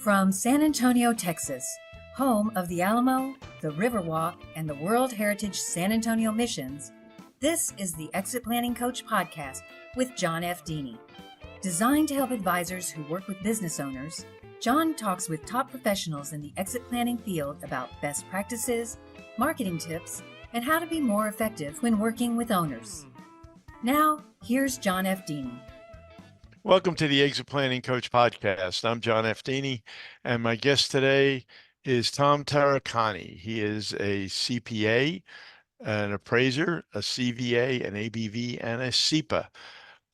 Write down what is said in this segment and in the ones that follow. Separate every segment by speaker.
Speaker 1: From San Antonio, Texas, home of the Alamo, the Riverwalk, and the World Heritage San Antonio Missions, this is the Exit Planning Coach podcast with John F. Dini. Designed to help advisors who work with business owners, John talks with top professionals in the exit planning field about best practices, marketing tips, and how to be more effective when working with owners. Now, here's John F. Dini.
Speaker 2: Welcome to the Exit Planning Coach podcast. I'm John F. Dini, and my guest today is Tom Taricani. He is a CPA, an appraiser, a CVA, an ABV, and a CEPA.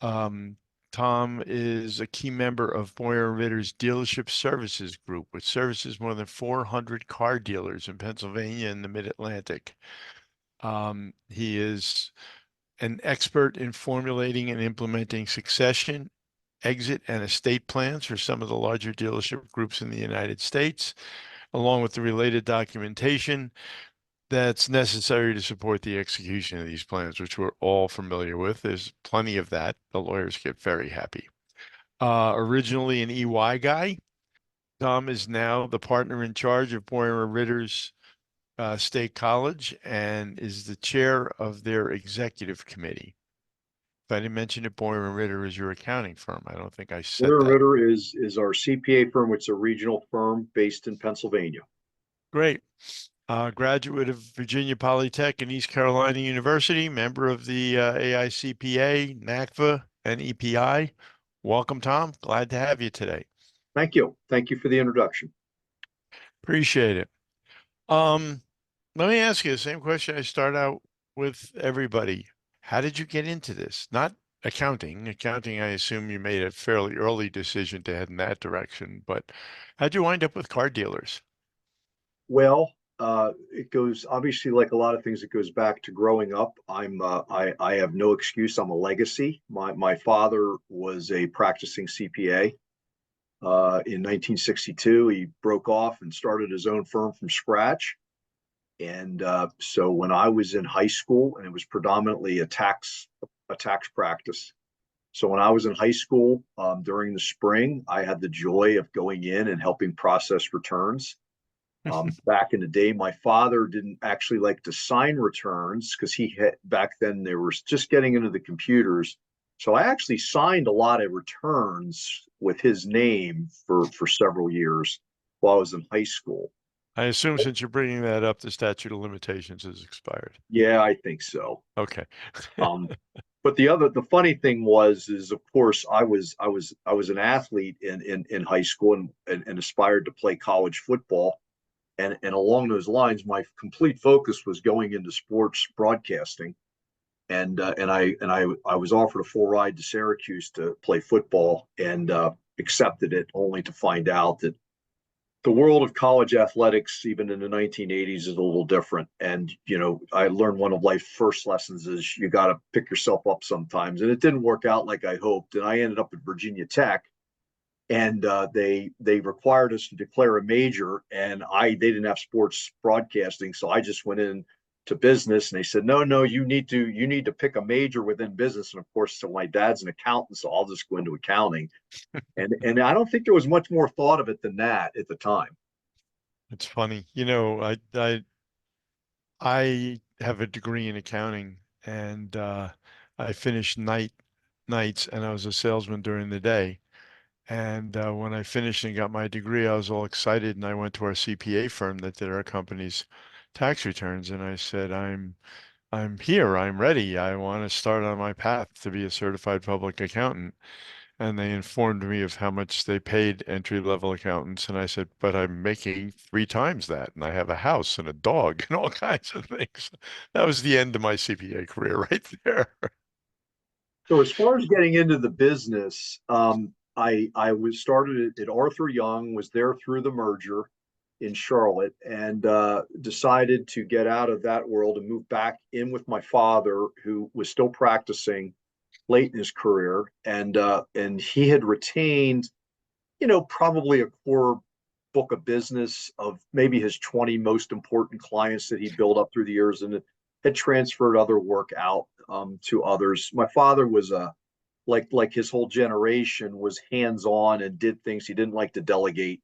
Speaker 2: Tom is a key member of Boyer Ritter's Dealership Services Group, which services more than 400 car dealers in Pennsylvania and the Mid-Atlantic. He is an expert in formulating and implementing succession, exit, and estate plans for some of the larger dealership groups in the United States, along with the related documentation that's necessary to support the execution of these plans, which we're all familiar with. There's plenty of that. The lawyers get very happy. Originally an EY guy, Tom is now the partner in charge of Boyer Ritter's State College and is the chair of their executive committee. I didn't mention that Boyer Ritter is your accounting firm. I don't think I said
Speaker 3: Boyer
Speaker 2: that.
Speaker 3: Ritter is our CPA firm, which is a regional firm based in Pennsylvania.
Speaker 2: Great. Graduate of Virginia Polytech and East Carolina University, member of the AICPA, NACFA, and EPI. Welcome, Tom. Glad to have you today.
Speaker 3: Thank you. Thank you for the introduction.
Speaker 2: Appreciate it. Let me ask you the same question I start out with everybody. How did you get into this? Not accounting. Accounting, I assume you made a fairly early decision to head in that direction, but how'd you wind up with car dealers?
Speaker 3: Well, it goes, obviously, like a lot of things, it goes back to growing up. I have no excuse. I'm a legacy. My father was a practicing CPA. In 1962, he broke off and started his own firm from scratch. And so when I was in high school, and it was predominantly a tax practice. So when I was in high school, during the spring, I had the joy of going in and helping process returns. Back in the day, my father didn't actually like to sign returns because back then they were just getting into the computers. So I actually signed a lot of returns with his name for several years while I was in high school.
Speaker 2: I assume since you're bringing that up, the statute of limitations has expired.
Speaker 3: Yeah, I think so.
Speaker 2: Okay.
Speaker 3: But the funny thing is of course I was an athlete in high school and aspired to play college football. And along those lines, my complete focus was going into sports broadcasting. And I was offered a full ride to Syracuse to play football and accepted it, only to find out that the world of college athletics, even in the 1980s, is a little different. And, I learned one of life's first lessons is you got to pick yourself up sometimes. And it didn't work out like I hoped. And I ended up at Virginia Tech, and they required us to declare a major, and they didn't have sports broadcasting. So I just went in to business, and they said, no, you need to pick a major within business. And of course, so my dad's an accountant, so I'll just go into accounting. And I don't think there was much more thought of it than that at the time.
Speaker 2: It's funny. I have a degree in accounting, and I finished nights, and I was a salesman during the day. And when I finished and got my degree, I was all excited, and I went to our CPA firm that did our company's tax returns, and I said, I'm here, I'm ready. I want to start on my path to be a certified public accountant. And they informed me of how much they paid entry-level accountants. And I said, but I'm making 3 times that, and I have a house and a dog and all kinds of things. That was the end of my CPA career right there.
Speaker 3: So as far as getting into the business, I was started at Arthur Young, was there through the merger in Charlotte, and decided to get out of that world and move back in with my father, who was still practicing late in his career, and he had retained, probably a core book of business of maybe his 20 most important clients that he built up through the years, and had transferred other work out to others. My father was like his whole generation was hands-on and did things. He didn't like to delegate.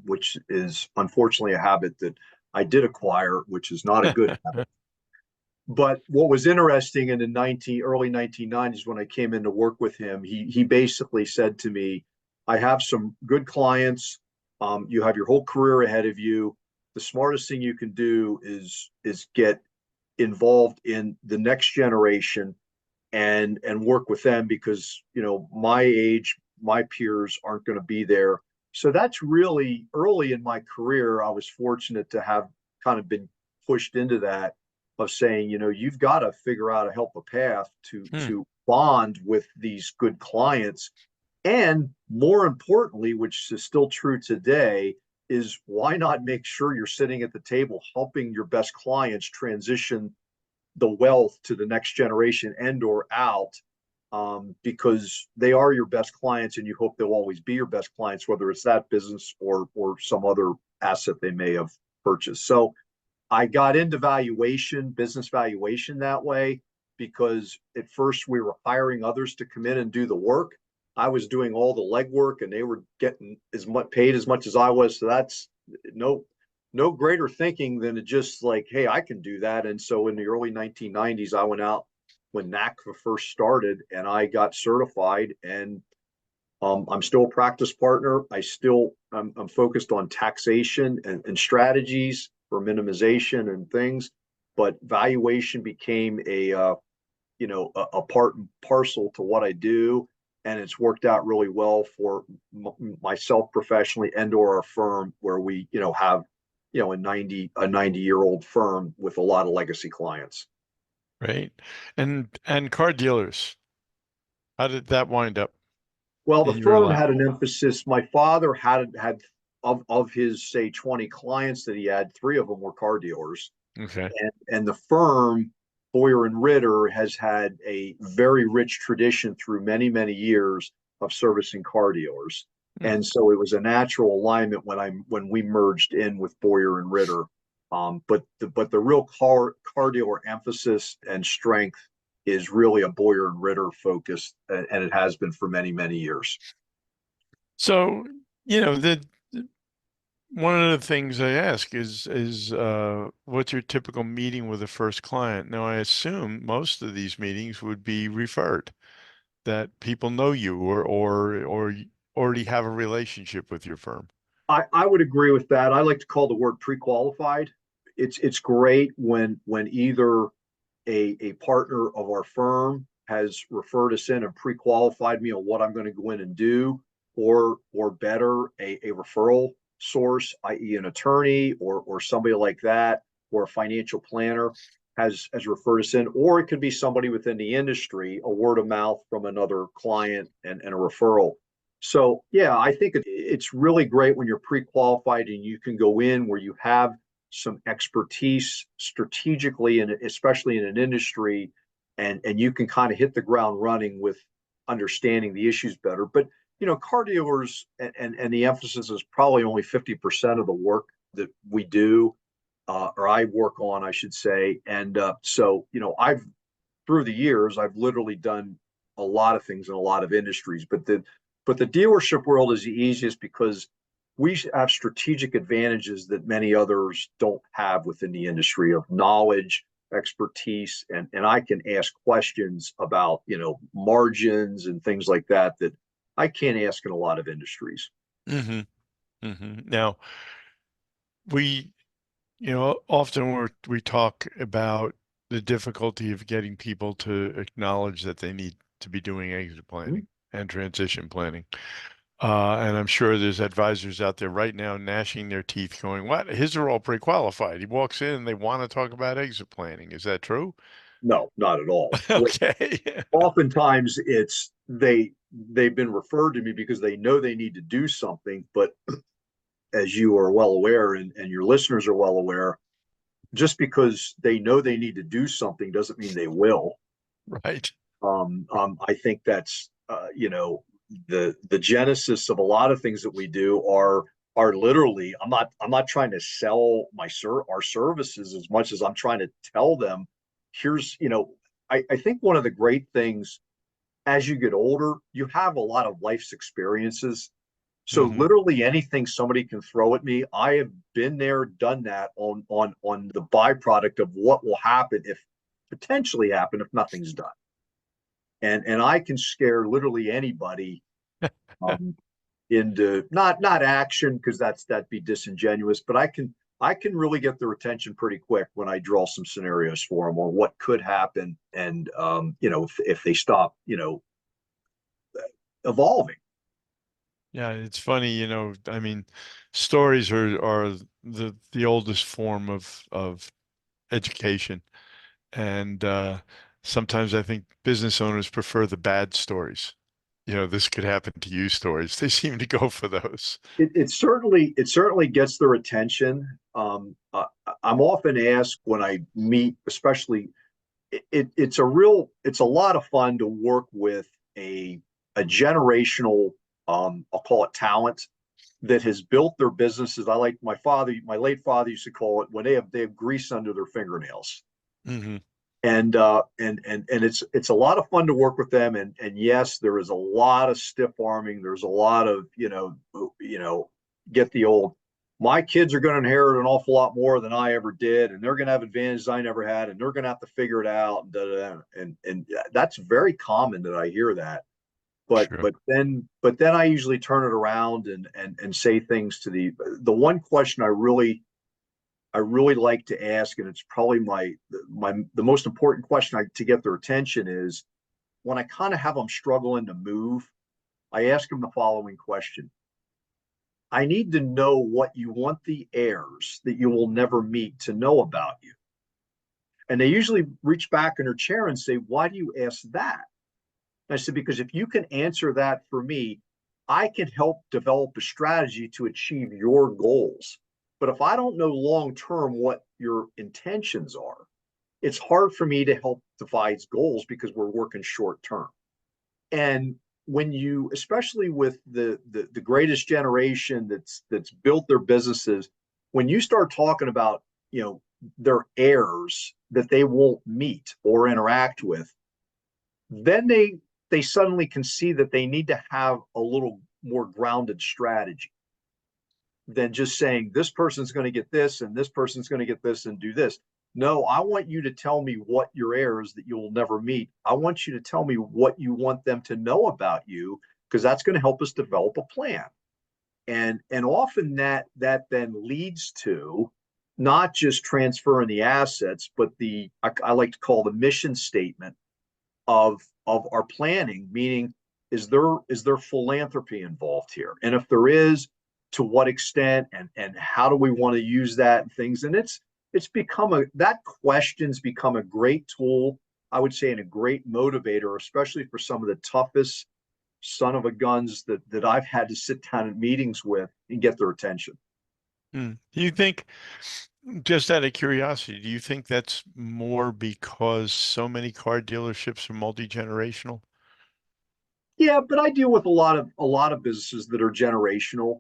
Speaker 3: which is unfortunately a habit that I did acquire, which is not a good habit. But what was interesting in the early 1990s when I came in to work with him, he basically said to me, I have some good clients. You have your whole career ahead of you. The smartest thing you can do is get involved in the next generation and work with them because my age, my peers aren't going to be there. So that's really early in my career. I was fortunate to have kind of been pushed into that of saying, you've got to figure out a help a path to
Speaker 2: Hmm.
Speaker 3: to bond with these good clients. And more importantly, which is still true today, is why not make sure you're sitting at the table helping your best clients transition the wealth to the next generation and or out, because they are your best clients and you hope they'll always be your best clients, whether it's that business or some other asset they may have purchased. So I got into valuation, business valuation that way, because at first we were hiring others to come in and do the work. I was doing all the legwork and they were getting as much paid as much as I was. So that's no greater thinking than to just like, hey, I can do that. And so in the early 1990s, I went out when NACFA first started and I got certified. And I'm still a practice partner. I'm focused on taxation and strategies for minimization and things, but valuation became a part and parcel to what I do, and it's worked out really well for myself professionally and or our firm, where we have a 90-year-old firm with a lot of legacy clients.
Speaker 2: Right. And car dealers, how did that wind up
Speaker 3: Well, the
Speaker 2: in your
Speaker 3: firm
Speaker 2: lap?
Speaker 3: had an emphasis. My father had of his say 20 clients that he had, three of them were car dealers.
Speaker 2: Okay.
Speaker 3: And the firm, Boyer and Ritter, has had a very rich tradition through many, many years of servicing car dealers.
Speaker 2: Hmm.
Speaker 3: And so it was a natural alignment when we merged in with Boyer and Ritter. But the real car dealer emphasis and strength is really a Boyer and Ritter focus, and it has been for many, many years.
Speaker 2: So, the one of the things I ask is what's your typical meeting with a first client? Now, I assume most of these meetings would be referred, that people know you or already have a relationship with your firm.
Speaker 3: I would agree with that. I like to call the word pre-qualified. It's great when either a partner of our firm has referred us in and pre-qualified me on what I'm going to go in and do, or better, a referral source, i.e. an attorney or somebody like that, or a financial planner has referred us in, or it could be somebody within the industry, a word of mouth from another client and a referral. So yeah, I think it's really great when you're pre-qualified and you can go in where you have some expertise strategically, and especially in an industry, and you can kind of hit the ground running with understanding the issues better. But car dealers and the emphasis is probably only 50% of the work that we do, or I work on, I should say. And so I've through the years I've literally done a lot of things in a lot of industries, but the dealership world is the easiest because we have strategic advantages that many others don't have within the industry of knowledge, expertise, and I can ask questions about, margins and things like that I can't ask in a lot of industries.
Speaker 2: Hmm. Now, we, often we talk about the difficulty of getting people to acknowledge that they need to be doing exit planning and transition planning. And I'm sure there's advisors out there right now gnashing their teeth going, what? His are all pre-qualified. He walks in and they want to talk about exit planning. Is that true?
Speaker 3: No, not at all.
Speaker 2: Okay.
Speaker 3: Oftentimes they've been referred to me because they know they need to do something, but as you are well aware, and your listeners are well aware, just because they know they need to do something doesn't mean they will.
Speaker 2: Right.
Speaker 3: I think that's the genesis of a lot of things that we do are literally. I'm not trying to sell our services as much as I'm trying to tell them. Here's I think one of the great things as you get older, you have a lot of life's experiences, So
Speaker 2: Mhm.
Speaker 3: literally anything somebody can throw at me, I have been there, done that on the byproduct of what will happen if potentially happen if nothing's done. And I can scare literally anybody um, into not action because that'd be disingenuous, but I can really get their attention pretty quick when I draw some scenarios for them on what could happen, and if they stop evolving.
Speaker 2: Yeah, it's funny, I mean, stories are the oldest form of education. And sometimes I think business owners prefer the bad stories. This could happen to you stories. They seem to go for those.
Speaker 3: It certainly gets their attention. I'm often asked when I meet, especially it's a lot of fun to work with a generational, I'll call it talent, that has built their businesses. I like my late father used to call it when they have grease under their fingernails.
Speaker 2: Hmm.
Speaker 3: And it's a lot of fun to work with them. And yes, there is a lot of stiff arming. There's a lot of get the old, my kids are going to inherit an awful lot more than I ever did, and they're going to have advantages I never had, and they're going to have to figure it out. And that's very common that I hear that. But
Speaker 2: Sure.
Speaker 3: but then I usually turn it around and say things to the one question I really like to ask, and it's probably the most important question to get their attention is when I kind of have them struggling to move, I ask them the following question. I need to know what you want the heirs that you will never meet to know about you. And they usually reach back in their chair and say, why do you ask that? And I said, because if you can answer that for me, I can help develop a strategy to achieve your goals. But if I don't know long term what your intentions are, it's hard for me to help devise goals because we're working short term. And when you, especially with the greatest generation that's built their businesses, when you start talking about their heirs that they won't meet or interact with, then they suddenly can see that they need to have a little more grounded strategy than just saying this person's going to get this and this person's going to get this and do this. No, I want you to tell me what your heirs that you'll never meet. I want you to tell me what you want them to know about you, because that's going to help us develop a plan. And often that then leads to not just transferring the assets, but I like to call the mission statement of our planning, meaning is there philanthropy involved here? And if there is, to what extent, and how do we want to use that and things? And it's become that question's become a great tool, I would say, and a great motivator, especially for some of the toughest son of a guns that I've had to sit down in meetings with and get their attention.
Speaker 2: Do you think, just out of curiosity, do you think that's more because so many car dealerships are multi-generational?
Speaker 3: Yeah, but I deal with a lot of businesses that are generational,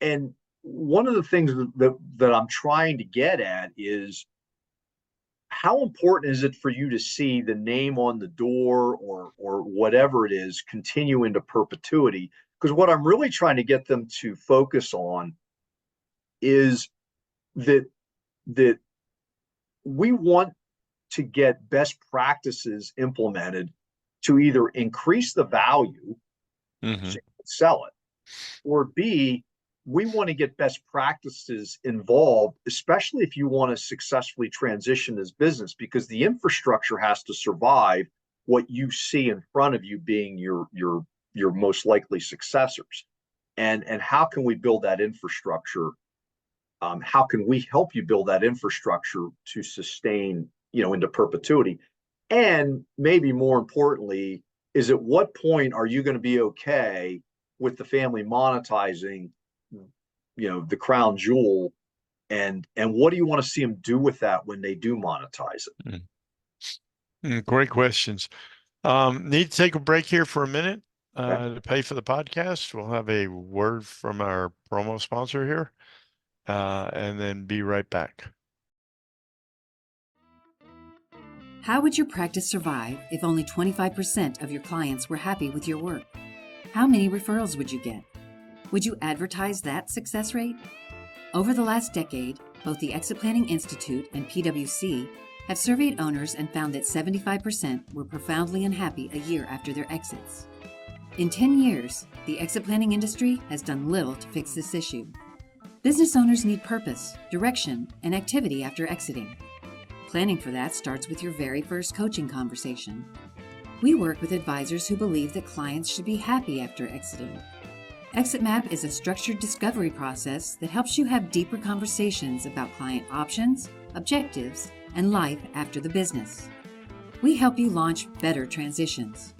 Speaker 3: and one of the things that I'm trying to get at is how important is it for you to see the name on the door or whatever it is continue into perpetuity? Because what I'm really trying to get them to focus on is that that we want to get best practices implemented to either increase the value
Speaker 2: Hmm.
Speaker 3: so you can sell it, or B, we want to get best practices involved, especially if you want to successfully transition this business, because the infrastructure has to survive what you see in front of you being your most likely successors. And how can we build that infrastructure? How can we help you build that infrastructure to sustain, into perpetuity? And maybe more importantly, is at what point are you going to be okay with the family monetizing, the crown jewel, and what do you want to see them do with that when they do monetize it?
Speaker 2: Great questions. Need to take a break here for a minute
Speaker 3: Okay.
Speaker 2: to pay for the podcast. We'll have a word from our promo sponsor here, and then be right back.
Speaker 1: How would your practice survive if only 25% of your clients were happy with your work? How many referrals would you get? Would you advertise that success rate? Over the last decade, both the Exit Planning Institute and PwC have surveyed owners and found that 75% were profoundly unhappy a year after their exits. In 10 years, the exit planning industry has done little to fix this issue. Business owners need purpose, direction, and activity after exiting. Planning for that starts with your very first coaching conversation. We work with advisors who believe that clients should be happy after exiting. Exit Map is a structured discovery process that helps you have deeper conversations about client options, objectives, and life after the business. We help you launch better transitions.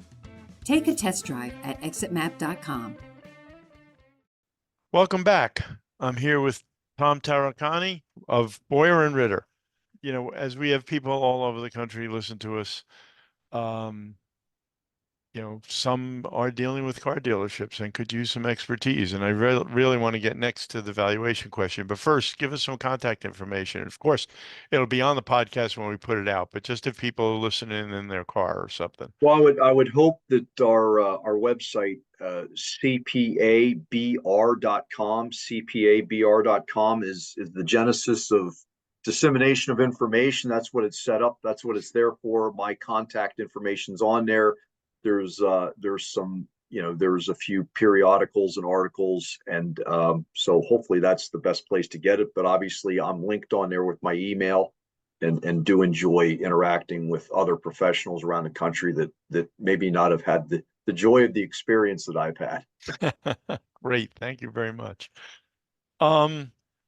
Speaker 1: Take a test drive at exitmap.com.
Speaker 2: Welcome back. I'm here with Tom Taricani of Boyer and Ritter. You know, as we have people all over the country listen to us, you know, some are dealing with car dealerships and could use some expertise. And I really want to get next to the valuation question. But first, give us some contact information. Of course, it'll be on the podcast when we put it out, but just if people are listening in their car or something.
Speaker 3: Well, I would hope that our website, CPABR.com, CPABR.com is the genesis of dissemination of information. That's what it's set up. That's what it's there for. My contact information's on there. There's some, there's a few periodicals and articles, and so hopefully that's the best place to get it. But obviously, I'm linked on there with my email, and do enjoy interacting with other professionals around the country that maybe not have had the joy of the experience that I've had.
Speaker 2: Great, thank you very much.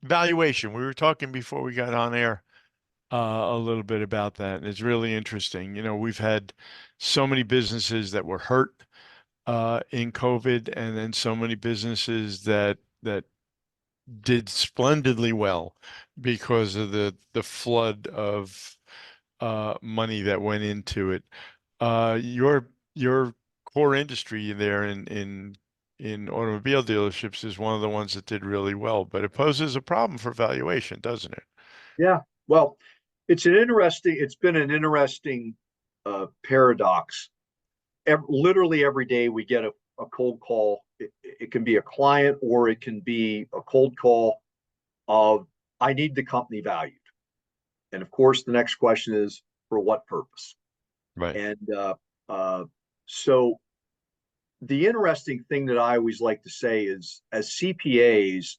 Speaker 2: Valuation. We were talking before we got on air a little bit about that, and it's really interesting. You know, we've had so many businesses that were hurt in COVID, and then so many businesses that did splendidly well because of the flood of money that went into it. Your core industry there in automobile dealerships is one of the ones that did really well, but it poses a problem for valuation, doesn't it?
Speaker 3: Yeah, well, it's been an interesting paradox. Literally every day we get a cold call. It can be a client or it can be a cold call of, I need the company valued. And of course, the next question is, for what purpose?
Speaker 2: Right.
Speaker 3: And so the interesting thing that I always like to say is, as CPAs,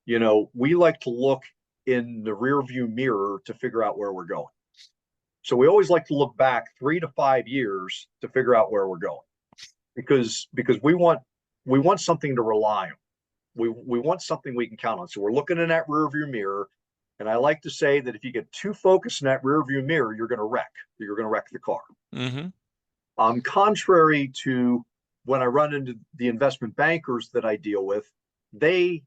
Speaker 3: we like to look in the rearview mirror to figure out where we're going. So we always like to look back 3 to 5 years to figure out where we're going, because we want something to rely on. We want something we can count on. So we're looking in that rearview mirror, and I like to say that if you get too focused in that rearview mirror, you're going to wreck. You're going to wreck the car.
Speaker 2: Mm-hmm.
Speaker 3: Contrary to when I run into the investment bankers that I deal with, they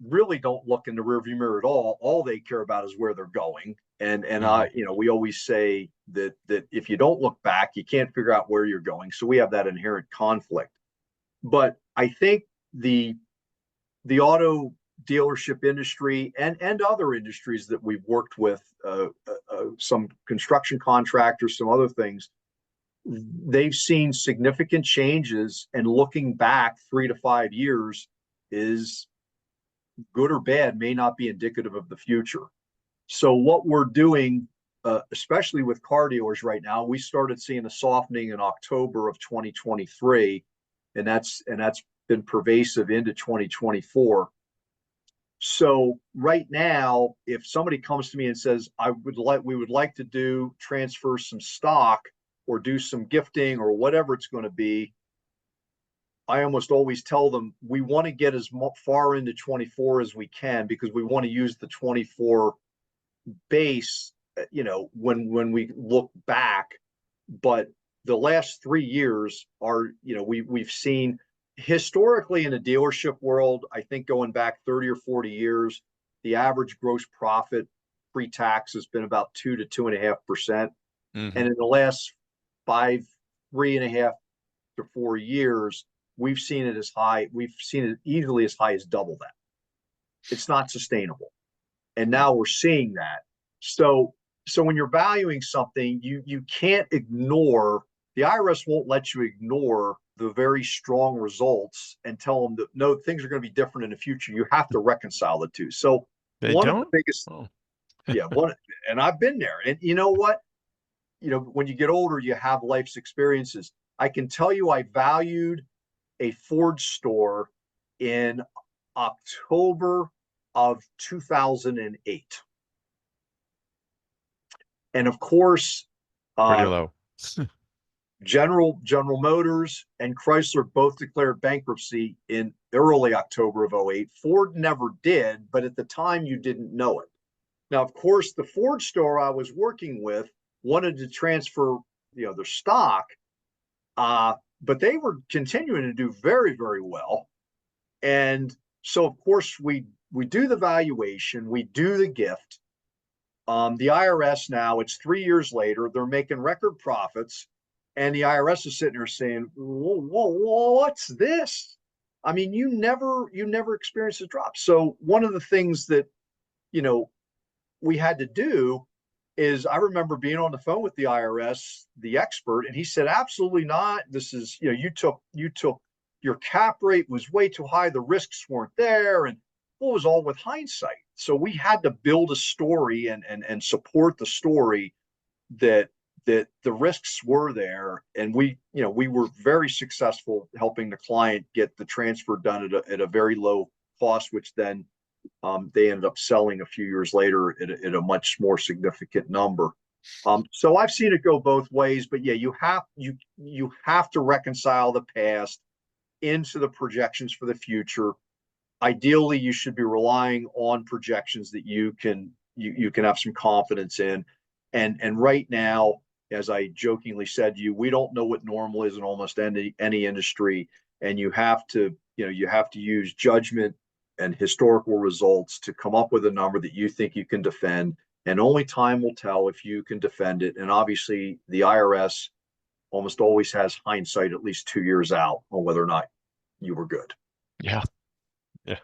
Speaker 3: really don't look in the rearview mirror at all. All they care about is where they're going. And we always say that if you don't look back, you can't figure out where you're going. So we have that inherent conflict. But I think the auto dealership industry and other industries that we've worked with, some construction contractors, some other things, they've seen significant changes, and looking back 3 to 5 years is good or bad, may not be indicative of the future. So what we're doing, especially with car dealers right now, we started seeing a softening in October of 2023, and that's been pervasive into 2024. So right now, if somebody comes to me and says, we would like to transfer some stock or do some gifting or whatever it's going to be, I almost always tell them we want to get as far into 24 as we can, because we want to use the 24 base, when we look back. But the last 3 years are, we've seen historically in the dealership world, I think going back 30 or 40 years, the average gross profit pre-tax has been about 2 to 2.5%.
Speaker 2: Mm-hmm.
Speaker 3: And in the last 3.5 to 4 years, we've seen it easily as high as double that. It's not sustainable. And now we're seeing that. So when you're valuing something, you can't ignore the IRS won't let you ignore the very strong results and tell them that no, things are going to be different in the future. You have to reconcile the two. So
Speaker 2: They
Speaker 3: one of the
Speaker 2: don't?
Speaker 3: biggest,
Speaker 2: Oh,
Speaker 3: yeah, one, and I've been there. And you know what? When you get older, you have life's experiences. I can tell you, I valued a Ford store in October of 2008. And of course,
Speaker 2: pretty
Speaker 3: uh,
Speaker 2: low.
Speaker 3: General Motors and Chrysler both declared bankruptcy in early October of '08. Ford never did, but at the time you didn't know it. Now, of course, the Ford store I was working with wanted to transfer, their stock, but they were continuing to do very, very well. And so, of course, we do the valuation, we do the gift. The IRS now, it's 3 years later, they're making record profits, and the IRS is sitting there saying, whoa, what's this? I mean, you never experienced a drop. So one of the things that you know we had to do is I remember being on the phone with the IRS, the expert, and he said, absolutely not. This is, you took your cap rate was way too high. The risks weren't there. And what was all with hindsight. So we had to build a story and support the story that the risks were there. And we were very successful helping the client get the transfer done at a very low cost, which then they ended up selling a few years later at a much more significant number. So I've seen it go both ways, but yeah, you have to reconcile the past into the projections for the future. Ideally, you should be relying on projections that you can have some confidence in. And right now, as I jokingly said to you, we don't know what normal is in almost any industry, and you have to use judgment and historical results to come up with a number that you think you can defend. And only time will tell if you can defend it. And obviously, the IRS almost always has hindsight at least 2 years out on whether or not you were good.
Speaker 2: Yeah. Yeah.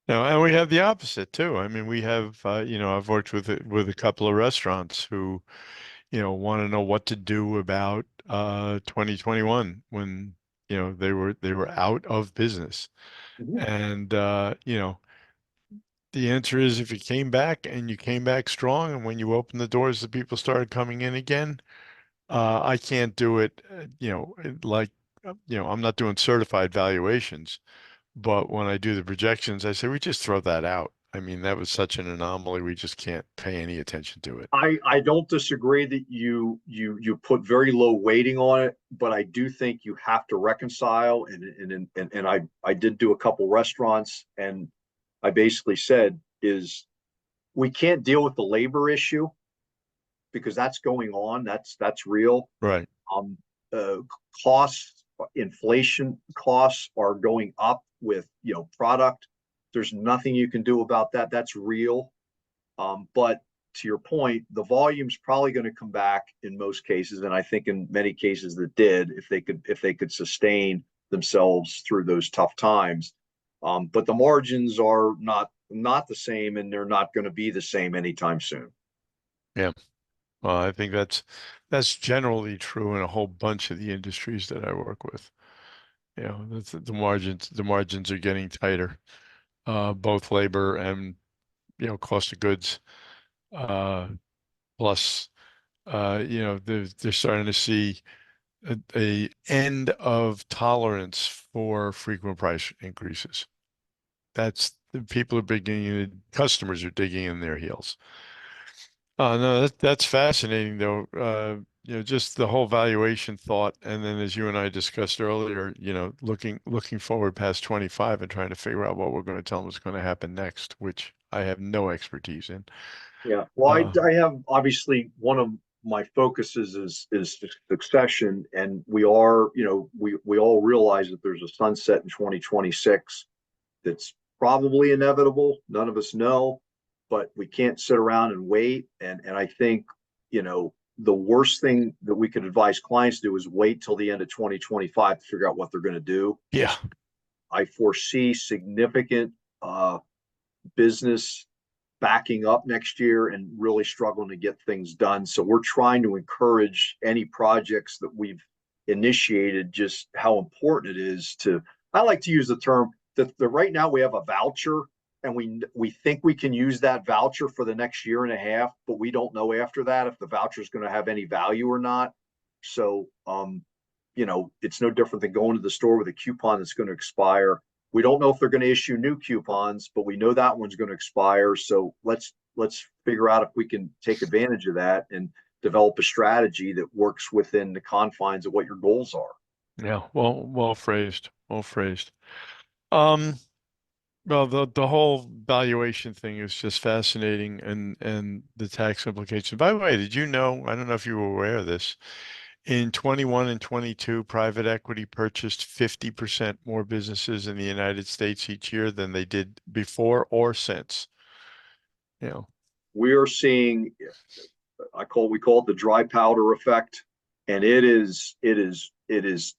Speaker 2: No, and we have the opposite too. I mean, we have, I've worked with a couple of restaurants who, want to know what to do about 2021 when, they were out of business.
Speaker 3: Mhm.
Speaker 2: And the answer is if you came back and you came back strong, and when you opened the doors, the people started coming in again. I can't do it, like, I'm not doing certified valuations, but when I do the projections, I say we just throw that out. I mean, that was such an anomaly. We just can't pay any attention to it.
Speaker 3: I don't disagree that you put very low weighting on it, but I do think you have to reconcile. And I did do a couple restaurants, and I basically said is we can't deal with the labor issue because that's going on. That's real.
Speaker 2: Right.
Speaker 3: Um, uh, Costs, inflation costs are going up with product. There's nothing you can do about that. That's real. But to your point, the volume's probably going to come back in most cases, and I think in many cases that did, if they could sustain themselves through those tough times. But the margins are not the same, and they're not going to be the same anytime soon.
Speaker 2: Yeah. Well, I think that's generally true in a whole bunch of the industries that I work with. The margins are getting tighter, both labor and cost of goods. Uh, Plus, they're starting to see a end of tolerance for frequent price increases. That's the people are beginning, customers are digging in their heels. No, that's fascinating though. Just the whole valuation thought, and then as you and I discussed earlier, looking forward past 25 and trying to figure out what we're going to tell them is going to happen next, which I have no expertise in.
Speaker 3: Yeah. Well, I,
Speaker 2: Uh,
Speaker 3: I have obviously one of my focuses is succession, and we all realize that there's a sunset in 2026 that's probably inevitable. None of us know, but we can't sit around and wait. And I think the worst thing that we could advise clients to do is wait till the end of 2025 to figure out what they're going to do.
Speaker 2: yeah,
Speaker 3: I foresee significant business backing up next year and really struggling to get things done. So we're trying to encourage any projects that we've initiated, just how important it is to, I like to use the term that right now we have a voucher and we think we can use that voucher for the next year and a half, but we don't know after that if the voucher is going to have any value or not. So, it's no different than going to the store with a coupon that's going to expire. We don't know if they're going to issue new coupons, but we know that one's going to expire. So let's figure out if we can take advantage of that and develop a strategy that works within the confines of what your goals are.
Speaker 2: Yeah, well phrased, well phrased. Well, the whole valuation thing is just fascinating, and the tax implications. By the way, did you know, I don't know if you were aware of this, in 21 and 22, private equity purchased 50% more businesses in the United States each year than they did before or since. You know,
Speaker 3: We are seeing, we call it the dry powder effect, and it is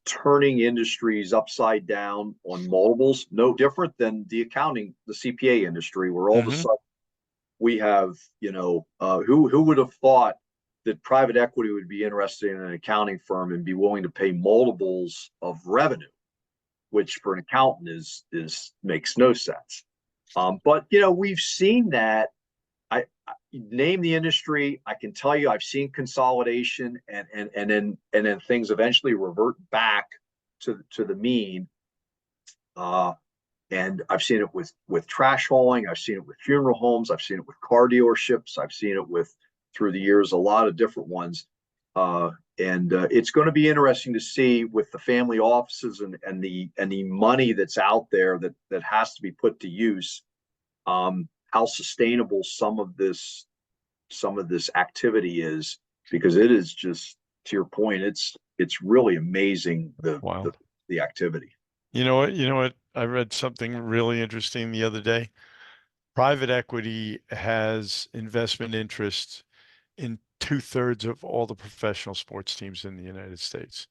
Speaker 3: turning industries upside down on multiples, no different than the CPA industry, where all of a sudden we have, who would have thought that private equity would be interested in an accounting firm and be willing to pay multiples of revenue, which for an accountant is makes no sense. But we've seen that. I name the industry. I can tell you I've seen consolidation and then things eventually revert back to the mean. And I've seen it with trash hauling. I've seen it with funeral homes. I've seen it with car dealerships. I've seen it with, through the years, a lot of different ones. And it's going to be interesting to see with the family offices and the money that's out there that has to be put to use, how sustainable some of this activity is, because it is just, to your point, it's really amazing the activity.
Speaker 2: You know what? I read something really interesting the other day. Private equity has investment interests in 2/3 of all the professional sports teams in the United States.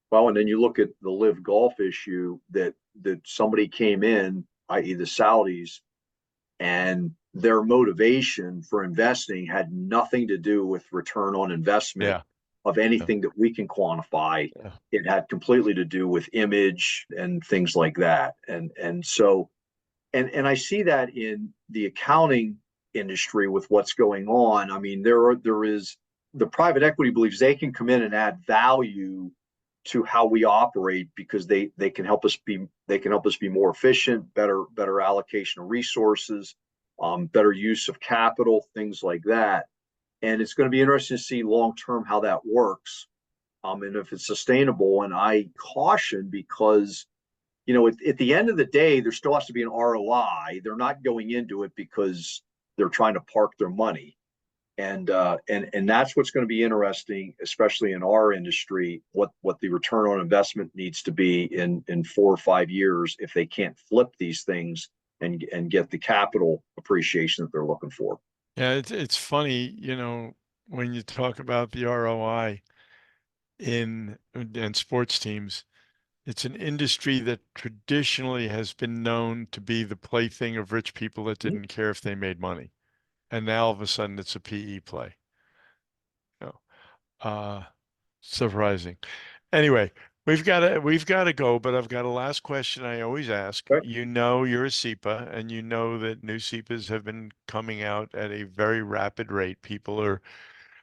Speaker 3: Well, and then you look at the live golf issue that somebody came in, i.e. the Saudis, and their motivation for investing had nothing to do with return on investment of anything that we can quantify.
Speaker 2: Yeah.
Speaker 3: It had completely to do with image and things like that. And so, and I see that in the accounting industry with what's going on. I mean, there is, the private equity believes they can come in and add value to how we operate, because they can help us be more efficient, better allocation of resources, better use of capital, things like that. And it's going to be interesting to see long term how that works, and if it's sustainable. And I caution, because at the end of the day, there still has to be an ROI. They're not going into it because they're trying to park their money. And that's what's going to be interesting, especially in our industry, what the return on investment needs to be in 4 or 5 years if they can't flip these things and get the capital appreciation that they're looking for.
Speaker 2: Yeah, it's funny, when you talk about the ROI in sports teams, it's an industry that traditionally has been known to be the plaything of rich people that didn't care if they made money. And now all of a sudden it's a PE play. Surprising. Anyway, we've got to go, but I've got a last question I always ask.
Speaker 3: Right.
Speaker 2: You're a CEPA, and you know that new CEPAs have been coming out at a very rapid rate. People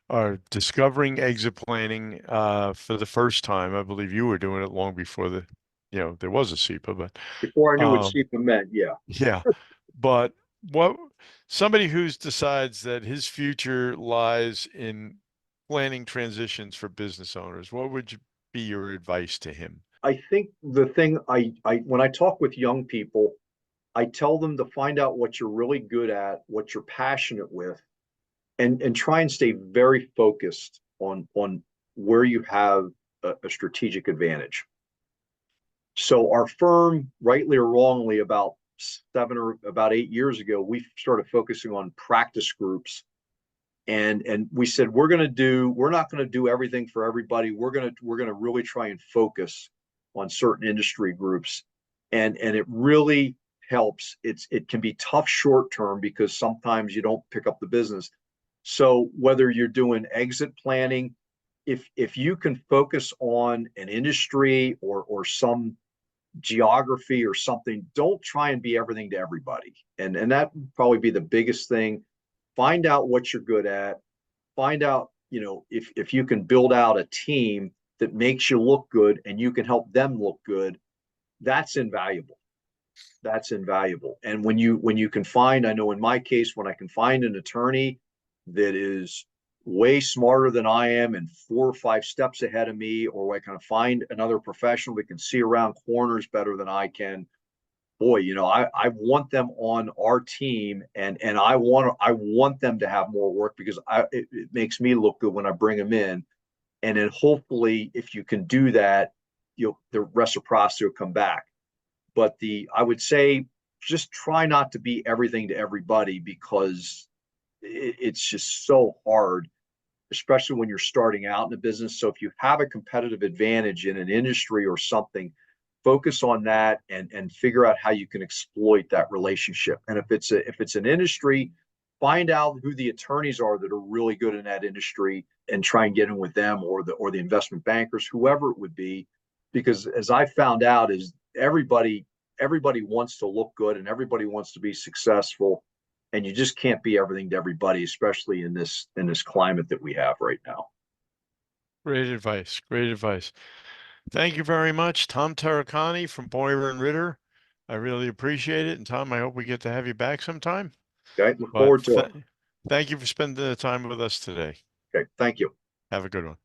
Speaker 2: are discovering exit planning for the first time. I believe you were doing it long before there was a CEPA, but
Speaker 3: Before I knew what CEPA meant, yeah.
Speaker 2: yeah. But somebody who decides that his future lies in planning transitions for business owners, what would be your advice to him?
Speaker 3: I think the thing I when I talk with young people, I tell them to find out what you're really good at, what you're passionate with, and try and stay very focused on where you have a strategic advantage. So our firm, rightly or wrongly, about 8 years ago, we started focusing on practice groups. And we said, we're not going to do everything for everybody. We're going to really try and focus on certain industry groups. And it really helps. It can be tough short term because sometimes you don't pick up the business. So whether you're doing exit planning, if you can focus on an industry or some geography or something, don't try and be everything to everybody. And that would probably be the biggest thing. Find out what you're good at. Find out, if you can build out a team that makes you look good and you can help them look good, that's invaluable. That's invaluable. And when you can find, I know in my case, when I can find an attorney that is way smarter than I am and 4 or 5 steps ahead of me, or I can find another professional that can see around corners better than I can, boy, I want them on our team, and I want them to have more work because it makes me look good when I bring them in. And then hopefully, if you can do that, the reciprocity will come back. But I would say, just try not to be everything to everybody, because it's just so hard, especially when you're starting out in the business. So if you have a competitive advantage in an industry or something, focus on that and figure out how you can exploit that relationship. And if it's an industry, find out who the attorneys are that are really good in that industry and try and get in with them, or the investment bankers, whoever it would be. Because as I found out, is everybody wants to look good and everybody wants to be successful, and you just can't be everything to everybody, especially in this climate that we have right now.
Speaker 2: Great advice. Great advice. Thank you very much, Tom Taricani from Boyer and Ritter. I really appreciate it. And Tom, I hope we get to have you back sometime.
Speaker 3: Okay, look
Speaker 2: But
Speaker 3: forward to it.
Speaker 2: thank you for spending the time with us today.
Speaker 3: Okay, thank you.
Speaker 2: Have a good one.